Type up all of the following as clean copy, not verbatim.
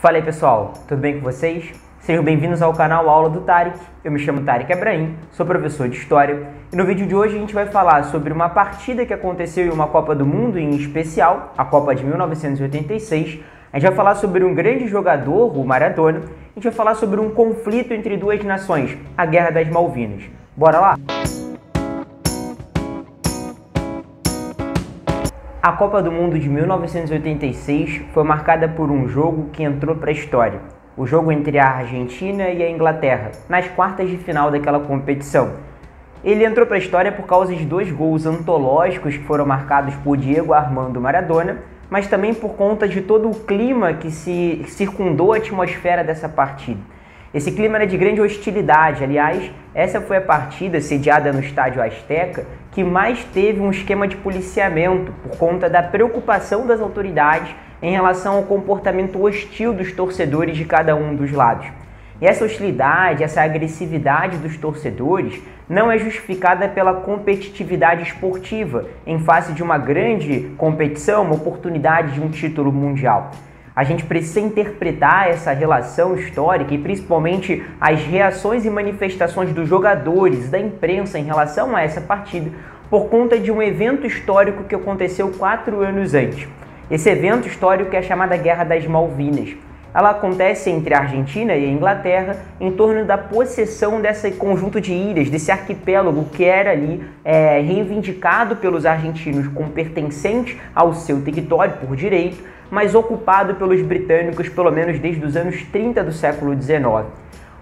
Fala aí pessoal, tudo bem com vocês? Sejam bem-vindos ao canal Aula do Tarek. Eu me chamo Tarek Abrahim, sou professor de História e no vídeo de hoje a gente vai falar sobre uma partida que aconteceu em uma Copa do Mundo, em especial a Copa de 1986. A gente vai falar sobre um grande jogador, o Maradona. A gente vai falar sobre um conflito entre duas nações, a Guerra das Malvinas. Bora lá? A Copa do Mundo de 1986 foi marcada por um jogo que entrou para a história. O jogo entre a Argentina e a Inglaterra, nas quartas de final daquela competição. Ele entrou para a história por causa de dois gols antológicos que foram marcados por Diego Armando Maradona, mas também por conta de todo o clima que se circundou a atmosfera dessa partida. Esse clima era de grande hostilidade, aliás, essa foi a partida sediada no Estádio Azteca que mais teve um esquema de policiamento por conta da preocupação das autoridades em relação ao comportamento hostil dos torcedores de cada um dos lados. E essa hostilidade, essa agressividade dos torcedores não é justificada pela competitividade esportiva em face de uma grande competição, uma oportunidade de um título mundial. A gente precisa interpretar essa relação histórica e principalmente as reações e manifestações dos jogadores, da imprensa em relação a essa partida por conta de um evento histórico que aconteceu 4 anos antes. Esse evento histórico é a chamada Guerra das Malvinas. Ela acontece entre a Argentina e a Inglaterra em torno da possessão desse conjunto de ilhas, desse arquipélago que era ali reivindicado pelos argentinos como pertencente ao seu território por direito, mas ocupado pelos britânicos pelo menos desde os anos 30 do século XIX.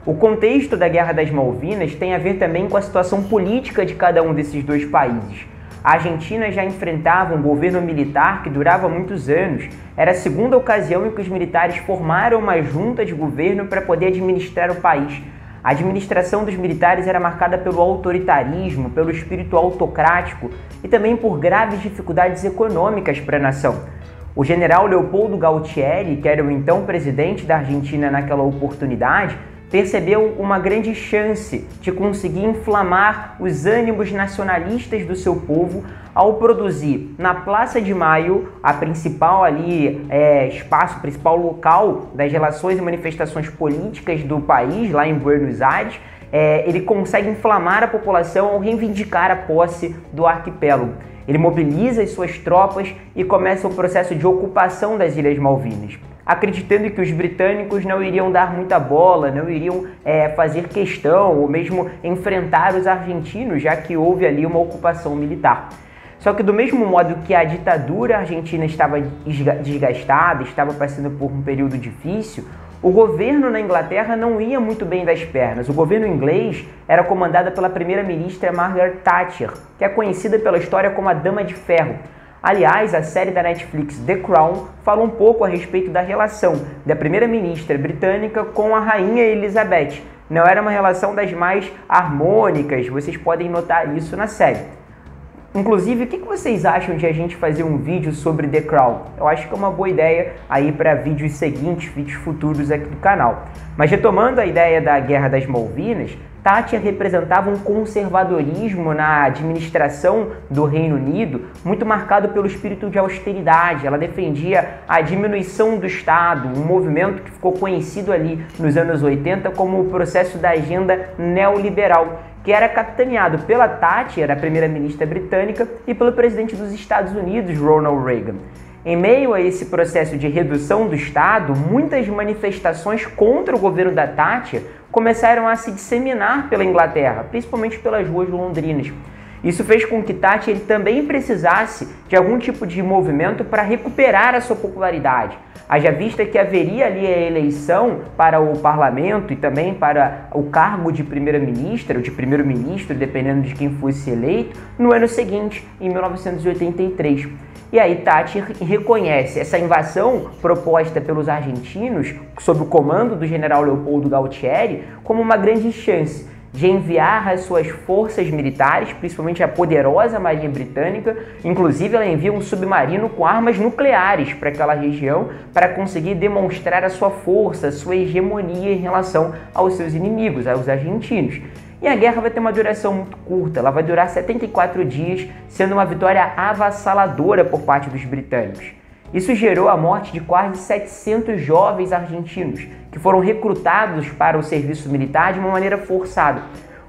O contexto da Guerra das Malvinas tem a ver também com a situação política de cada um desses dois países. A Argentina já enfrentava um governo militar que durava muitos anos. Era a segunda ocasião em que os militares formaram uma junta de governo para poder administrar o país. A administração dos militares era marcada pelo autoritarismo, pelo espírito autocrático e também por graves dificuldades econômicas para a nação. O general Leopoldo Galtieri, que era o então presidente da Argentina naquela oportunidade, percebeu uma grande chance de conseguir inflamar os ânimos nacionalistas do seu povo ao produzir na Praça de Maio, a principal espaço, principal local das relações e manifestações políticas do país, lá em Buenos Aires. Ele consegue inflamar a população ao reivindicar a posse do arquipélago. Ele mobiliza as suas tropas e começa o processo de ocupação das Ilhas Malvinas, acreditando que os britânicos não iriam dar muita bola, não iriam fazer questão ou mesmo enfrentar os argentinos, já que houve ali uma ocupação militar. Só que do mesmo modo que a ditadura argentina estava desgastada, estava passando por um período difícil, o governo na Inglaterra não ia muito bem das pernas. O governo inglês era comandado pela primeira-ministra Margaret Thatcher, que é conhecida pela história como a Dama de Ferro. Aliás, a série da Netflix The Crown fala um pouco a respeito da relação da primeira-ministra britânica com a rainha Elizabeth. Não era uma relação das mais harmônicas, vocês podem notar isso na série. Inclusive, o que vocês acham de a gente fazer um vídeo sobre The Crown? Eu acho que é uma boa ideia aí para vídeos seguintes, vídeos futuros aqui do canal. Mas retomando a ideia da Guerra das Malvinas, Thatcher representava um conservadorismo na administração do Reino Unido, muito marcado pelo espírito de austeridade. Ela defendia a diminuição do Estado, um movimento que ficou conhecido ali nos anos 80 como o processo da agenda neoliberal, que era capitaneado pela Thatcher, a primeira-ministra britânica, e pelo presidente dos Estados Unidos, Ronald Reagan. Em meio a esse processo de redução do Estado, muitas manifestações contra o governo da Thatcher começaram a se disseminar pela Inglaterra, principalmente pelas ruas londrinas. Isso fez com que Thatcher também precisasse de algum tipo de movimento para recuperar a sua popularidade. Haja vista que haveria ali a eleição para o parlamento e também para o cargo de primeira-ministra ou de primeiro-ministro, dependendo de quem fosse eleito, no ano seguinte, em 1983. E aí Thatcher reconhece essa invasão proposta pelos argentinos, sob o comando do general Leopoldo Galtieri, como uma grande chance de enviar as suas forças militares, principalmente a poderosa Marinha Britânica. Inclusive ela envia um submarino com armas nucleares para aquela região para conseguir demonstrar a sua força, a sua hegemonia em relação aos seus inimigos, aos argentinos. E a guerra vai ter uma duração muito curta, ela vai durar 74 dias, sendo uma vitória avassaladora por parte dos britânicos. Isso gerou a morte de quase 700 jovens argentinos, que foram recrutados para o serviço militar de uma maneira forçada.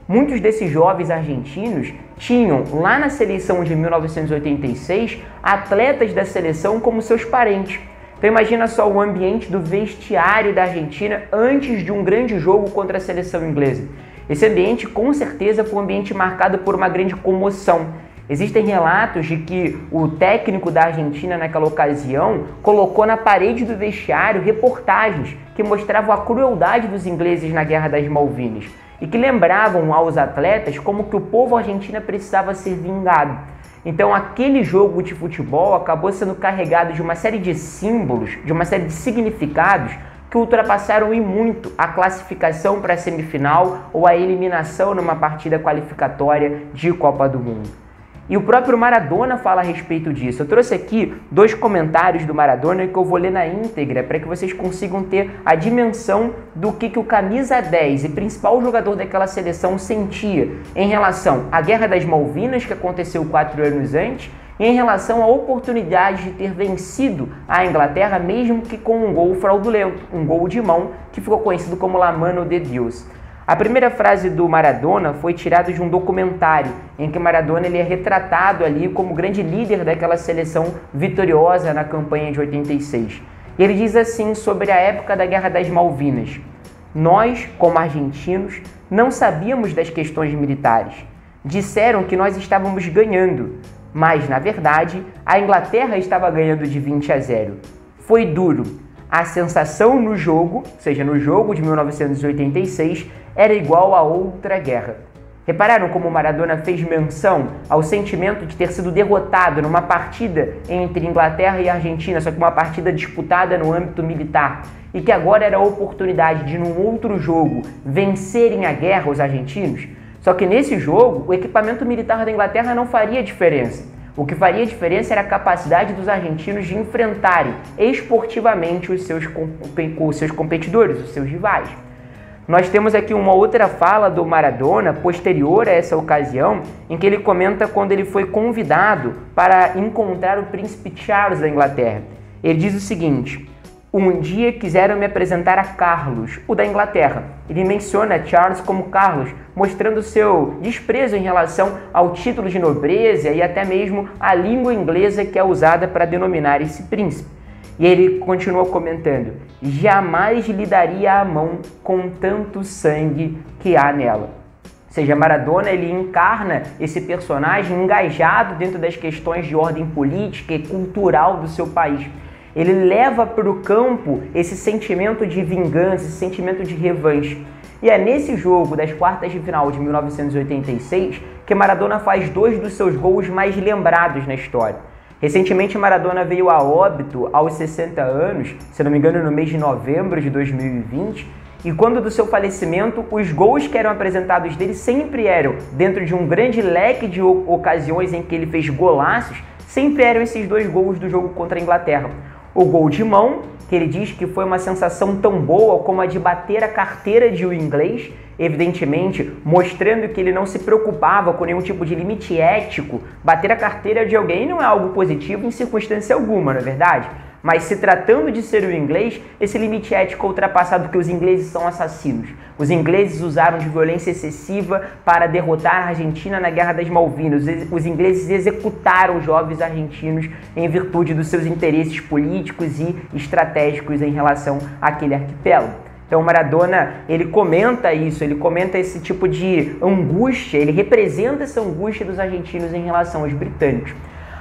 Muitos desses jovens argentinos tinham, lá na seleção de 1986, atletas da seleção como seus parentes. Então imagina só o ambiente do vestiário da Argentina antes de um grande jogo contra a seleção inglesa. Esse ambiente, com certeza, foi um ambiente marcado por uma grande comoção. Existem relatos de que o técnico da Argentina naquela ocasião colocou na parede do vestiário reportagens que mostravam a crueldade dos ingleses na Guerra das Malvinas e que lembravam aos atletas como que o povo argentino precisava ser vingado. Então aquele jogo de futebol acabou sendo carregado de uma série de símbolos, de uma série de significados que ultrapassaram e muito a classificação para a semifinal ou a eliminação numa partida qualificatória de Copa do Mundo. E o próprio Maradona fala a respeito disso. Eu trouxe aqui 2 comentários do Maradona que eu vou ler na íntegra para que vocês consigam ter a dimensão do que o camisa 10 e principal jogador daquela seleção sentia em relação à Guerra das Malvinas, que aconteceu 4 anos antes, e em relação à oportunidade de ter vencido a Inglaterra, mesmo que com um gol fraudulento, um gol de mão, que ficou conhecido como La Mano de Dios. A primeira frase do Maradona foi tirada de um documentário em que Maradona ele é retratado ali como grande líder daquela seleção vitoriosa na campanha de 86. E ele diz assim sobre a época da Guerra das Malvinas: nós, como argentinos, não sabíamos das questões militares. Disseram que nós estávamos ganhando, mas, na verdade, a Inglaterra estava ganhando de 20-0. Foi duro. A sensação no jogo, ou seja, no jogo de 1986, era igual a outra guerra. Repararam como Maradona fez menção ao sentimento de ter sido derrotado numa partida entre Inglaterra e Argentina, só que uma partida disputada no âmbito militar, e que agora era a oportunidade de, num outro jogo, vencerem a guerra os argentinos? Só que nesse jogo, o equipamento militar da Inglaterra não faria diferença. O que faria diferença era a capacidade dos argentinos de enfrentarem esportivamente os seus competidores, os seus rivais. Nós temos aqui uma outra fala do Maradona, posterior a essa ocasião, em que ele comenta quando ele foi convidado para encontrar o príncipe Charles da Inglaterra. Ele diz o seguinte: um dia quiseram me apresentar a Carlos, o da Inglaterra. Ele menciona Charles como Carlos, mostrando seu desprezo em relação ao título de nobreza e até mesmo à língua inglesa que é usada para denominar esse príncipe. E ele continua comentando: jamais lhe daria a mão com tanto sangue que há nela. Ou seja, Maradona ele encarna esse personagem engajado dentro das questões de ordem política e cultural do seu país. Ele leva para o campo esse sentimento de vingança, esse sentimento de revanche. E é nesse jogo das quartas de final de 1986 que Maradona faz 2 dos seus gols mais lembrados na história. Recentemente, Maradona veio a óbito aos 60 anos, se não me engano no mês de novembro de 2020, e quando do seu falecimento, os gols que eram apresentados dele sempre eram, dentro de um grande leque de ocasiões em que ele fez golaços, sempre eram esses 2 gols do jogo contra a Inglaterra. O gol de mão, que ele diz que foi uma sensação tão boa como a de bater a carteira de um inglês, evidentemente mostrando que ele não se preocupava com nenhum tipo de limite ético. Bater a carteira de alguém não é algo positivo em circunstância alguma, não é verdade? Mas se tratando de ser o inglês, esse limite ético é ultrapassado porque os ingleses são assassinos. Os ingleses usaram de violência excessiva para derrotar a Argentina na Guerra das Malvinas. Os ingleses executaram os jovens argentinos em virtude dos seus interesses políticos e estratégicos em relação àquele arquipélago. Então Maradona, ele comenta isso, ele comenta esse tipo de angústia, ele representa essa angústia dos argentinos em relação aos britânicos.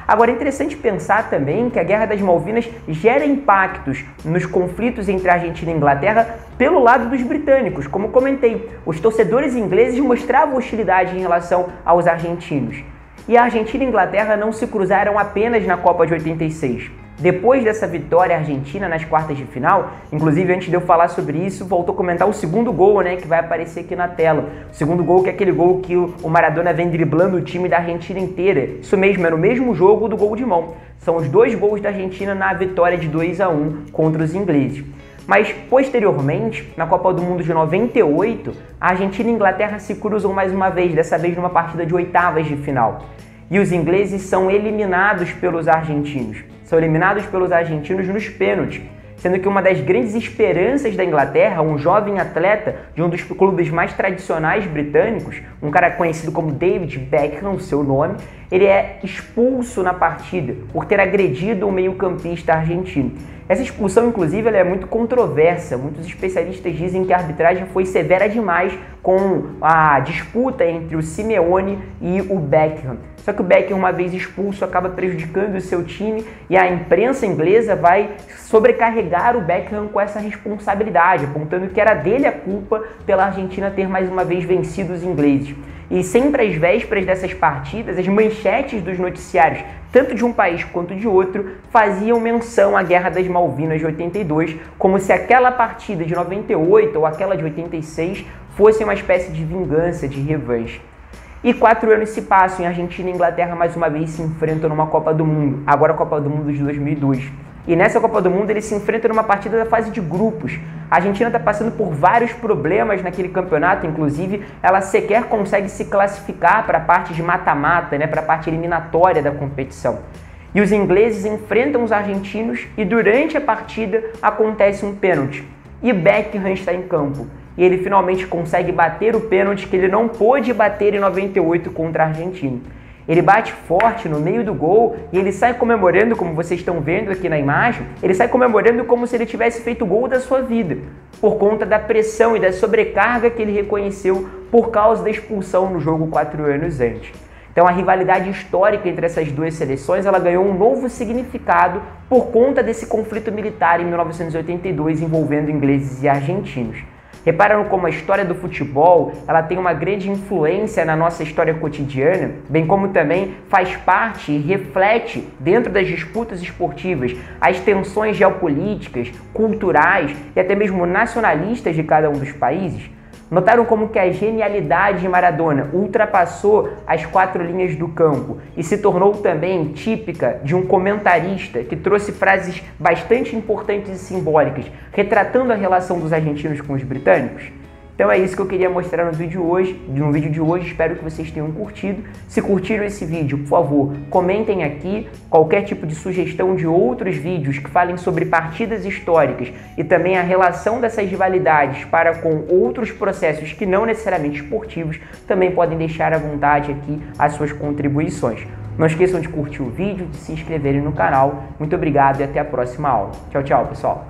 Agora, é interessante pensar também que a Guerra das Malvinas gera impactos nos conflitos entre a Argentina e a Inglaterra pelo lado dos britânicos. Como comentei, os torcedores ingleses mostravam hostilidade em relação aos argentinos. E a Argentina e a Inglaterra não se cruzaram apenas na Copa de 86. Depois dessa vitória argentina nas quartas de final, inclusive antes de eu falar sobre isso, voltou a comentar o segundo gol, né, que vai aparecer aqui na tela. O segundo gol que é aquele gol que o Maradona vem driblando o time da Argentina inteira. Isso mesmo, era o mesmo jogo do gol de mão. São os 2 gols da Argentina na vitória de 2-1 contra os ingleses. Mas, posteriormente, na Copa do Mundo de 98, a Argentina e a Inglaterra se cruzam mais uma vez, dessa vez numa partida de oitavas de final. E os ingleses são eliminados pelos argentinos. são eliminados pelos argentinos nos pênaltis, sendo que uma das grandes esperanças da Inglaterra, um jovem atleta de um dos clubes mais tradicionais britânicos, um cara conhecido como David Beckham, o seu nome, ele é expulso na partida por ter agredido o meio-campista argentino. Essa expulsão, inclusive, ela é muito controversa. Muitos especialistas dizem que a arbitragem foi severa demais com a disputa entre o Simeone e o Beckham. Só que o Beckham, uma vez expulso, acaba prejudicando o seu time e a imprensa inglesa vai sobrecarregar o Beckham com essa responsabilidade, apontando que era dele a culpa pela Argentina ter mais uma vez vencido os ingleses. E sempre às vésperas dessas partidas, as manchetes dos noticiários, tanto de um país quanto de outro, faziam menção à Guerra das Malvinas de 82, como se aquela partida de 98 ou aquela de 86 fosse uma espécie de vingança, de revanche. E 4 anos se passam e a Argentina e a Inglaterra mais uma vez se enfrentam numa Copa do Mundo, agora a Copa do Mundo de 2002. E nessa Copa do Mundo eles se enfrentam numa partida da fase de grupos. A Argentina está passando por vários problemas naquele campeonato, inclusive ela sequer consegue se classificar para a parte de mata-mata, para a parte eliminatória da competição. E os ingleses enfrentam os argentinos e durante a partida acontece um pênalti. E Beckham está em campo. E ele finalmente consegue bater o pênalti que ele não pôde bater em 98 contra a Argentina. Ele bate forte no meio do gol e ele sai comemorando, como vocês estão vendo aqui na imagem, ele sai comemorando como se ele tivesse feito o gol da sua vida, por conta da pressão e da sobrecarga que ele reconheceu por causa da expulsão no jogo 4 anos antes. Então a rivalidade histórica entre essas duas seleções ela ganhou um novo significado por conta desse conflito militar em 1982 envolvendo ingleses e argentinos. Reparam como a história do futebol ela tem uma grande influência na nossa história cotidiana, bem como também faz parte e reflete dentro das disputas esportivas as tensões geopolíticas, culturais e até mesmo nacionalistas de cada um dos países? Notaram como que a genialidade de Maradona ultrapassou as 4 linhas do campo e se tornou também típica de um comentarista que trouxe frases bastante importantes e simbólicas, retratando a relação dos argentinos com os britânicos? Então é isso que eu queria mostrar no vídeo de hoje. Espero que vocês tenham curtido. Se curtiram esse vídeo, por favor, comentem aqui qualquer tipo de sugestão de outros vídeos que falem sobre partidas históricas e também a relação dessas rivalidades para com outros processos que não necessariamente esportivos. Também podem deixar à vontade aqui as suas contribuições. Não esqueçam de curtir o vídeo, de se inscreverem no canal. Muito obrigado e até a próxima aula. Tchau, tchau, pessoal!